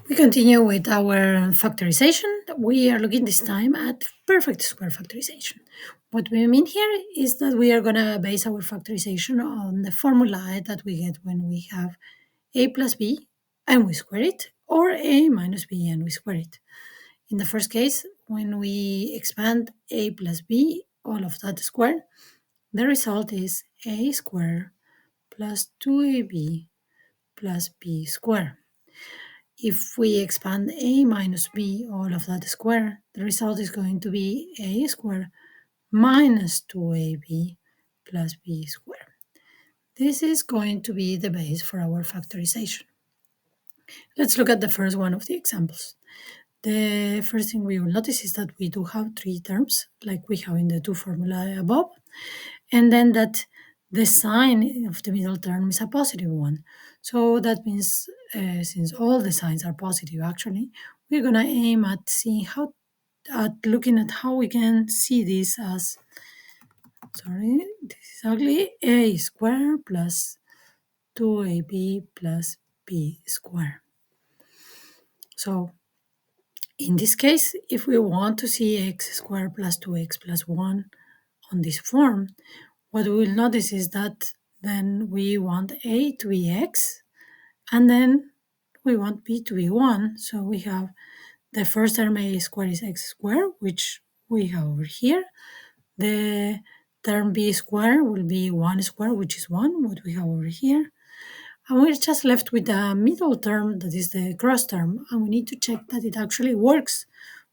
We continue with our factorization. We are looking this time at perfect square factorization. What we mean here is that we are going to base our factorization on the formula that we get when we have a plus b and we square it, or a minus b and we square it. In the first case, when we expand a plus b, all of that squared, the result is a squared plus 2ab plus b squared. If we expand a minus b, all of that square, the result is going to be a square minus 2ab plus b squared. This is going to be the base for our factorization. Let's look at the first one of the examples. The first thing we will notice is that we do have three terms, like we have in the two formula above, and then that the sign of the middle term is a positive one. So that means since all the signs are positive, actually, we're gonna aim at seeing looking at how we can see this as, this is ugly, a squared plus 2ab plus b squared. So in this case, if we want to see x squared plus 2x plus 1 on this form, what we will notice is that then we want a to be x, and then we want b to be 1. So we have the first term a squared is x squared, which we have over here. The term b squared will be 1 squared, which is 1, what we have over here. And we're just left with the middle term, that is the cross term, and we need to check that it actually works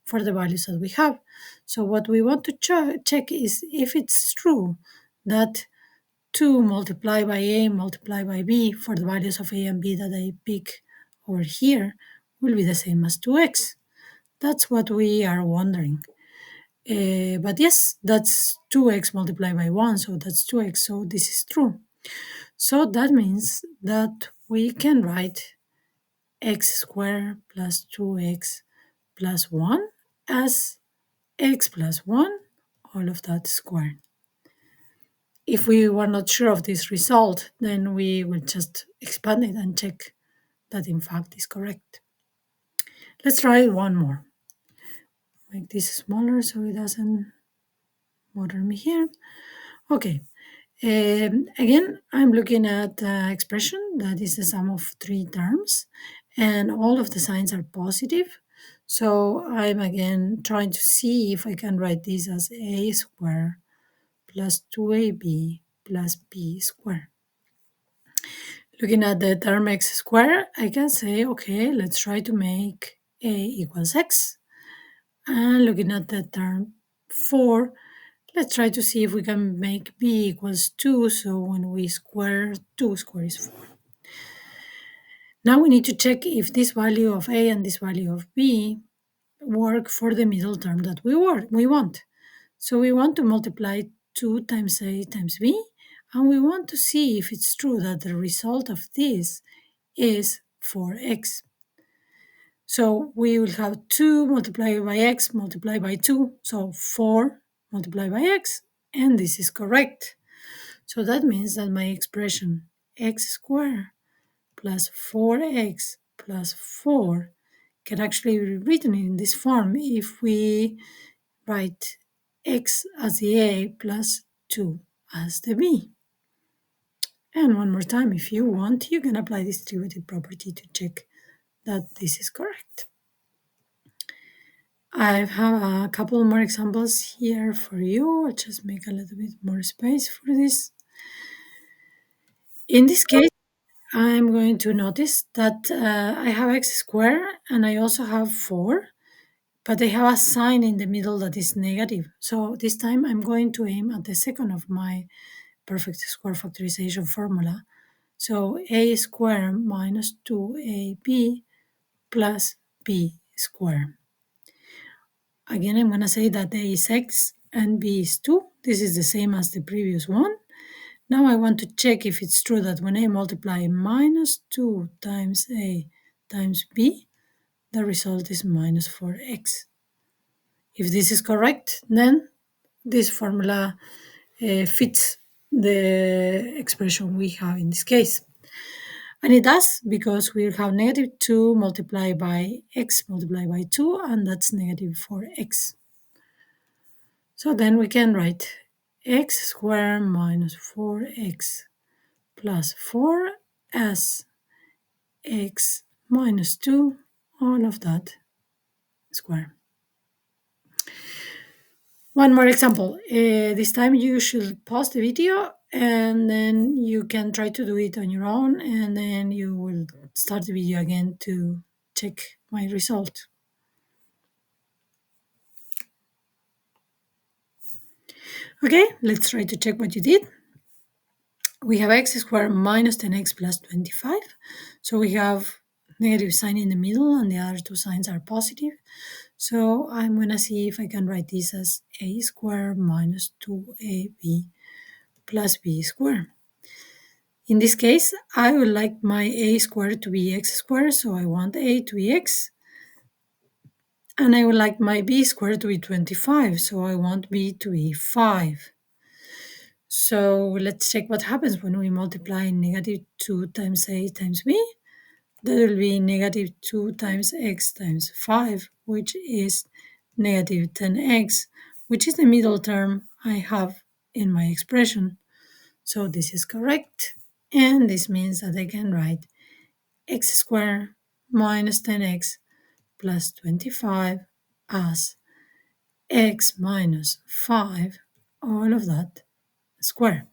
for the values that we have. So what we want to check is if it's true that 2 multiplied by a multiplied by b for the values of a and b that I pick over here will be the same as 2x. That's what we are wondering. But yes, that's 2x multiplied by 1, so that's 2x, so this is true. So that means that we can write x squared plus 2x plus 1 as x plus 1, all of that squared. If we were not sure of this result, then we will just expand it and check that in fact is correct. Let's try one more. Make this smaller so it doesn't bother me here. Okay. Again, I'm looking at the expression that is the sum of three terms, and all of the signs are positive. So I'm again trying to see if I can write this as a squared plus 2ab plus b squared. Looking at the term x squared, I can say, okay, let's try to make a equals x. And looking at the term 4, let's try to see if we can make b equals 2, so when we square 2 squared is 4. Now we need to check if this value of a and this value of b work for the middle term that we want. So we want to multiply 2 times a times b, and we want to see if it's true that the result of this is 4x. So we will have 2 multiplied by x multiplied by 2, so 4 multiplied by x, and this is correct. So that means that my expression x squared plus 4x plus 4 can actually be written in this form if we write x as the a plus 2 as the b. And one more time, if you want, you can apply this distributive property to check that this is correct. I have a couple more examples here for you. I'll just make a little bit more space for this. In this case, I'm going to notice that I have x squared and I also have 4, but they have a sign in the middle that is negative. So this time I'm going to aim at the second of my perfect square factorization formula. So a squared minus 2ab plus b squared. Again, I'm going to say that a is x and b is 2. This is the same as the previous one. Now I want to check if it's true that when I multiply minus 2 times a times b, the result is minus 4x. If this is correct, then this formula fits the expression we have in this case. And it does because we have negative 2 multiplied by x multiplied by 2, and that's negative 4x. So then we can write x squared minus 4x plus 4 as x minus 2, all of that square. One more example. This time you should pause the video and then you can try to do it on your own, and then you will start the video again to check my result. Okay, let's try to check what you did. We have x squared minus 10x plus 25. So we have negative sign in the middle and the other two signs are positive. So I'm going to see if I can write this as a squared minus 2ab plus b squared. In this case, I would like my a squared to be x squared, so I want a to be x. And I would like my b squared to be 25, so I want b to be 5. So let's check what happens when we multiply negative 2 times a times b. That will be negative 2 times x times 5, which is negative 10x, which is the middle term I have in my expression. So this is correct. And this means that I can write x squared minus 10x plus 25 as x minus 5, all of that square.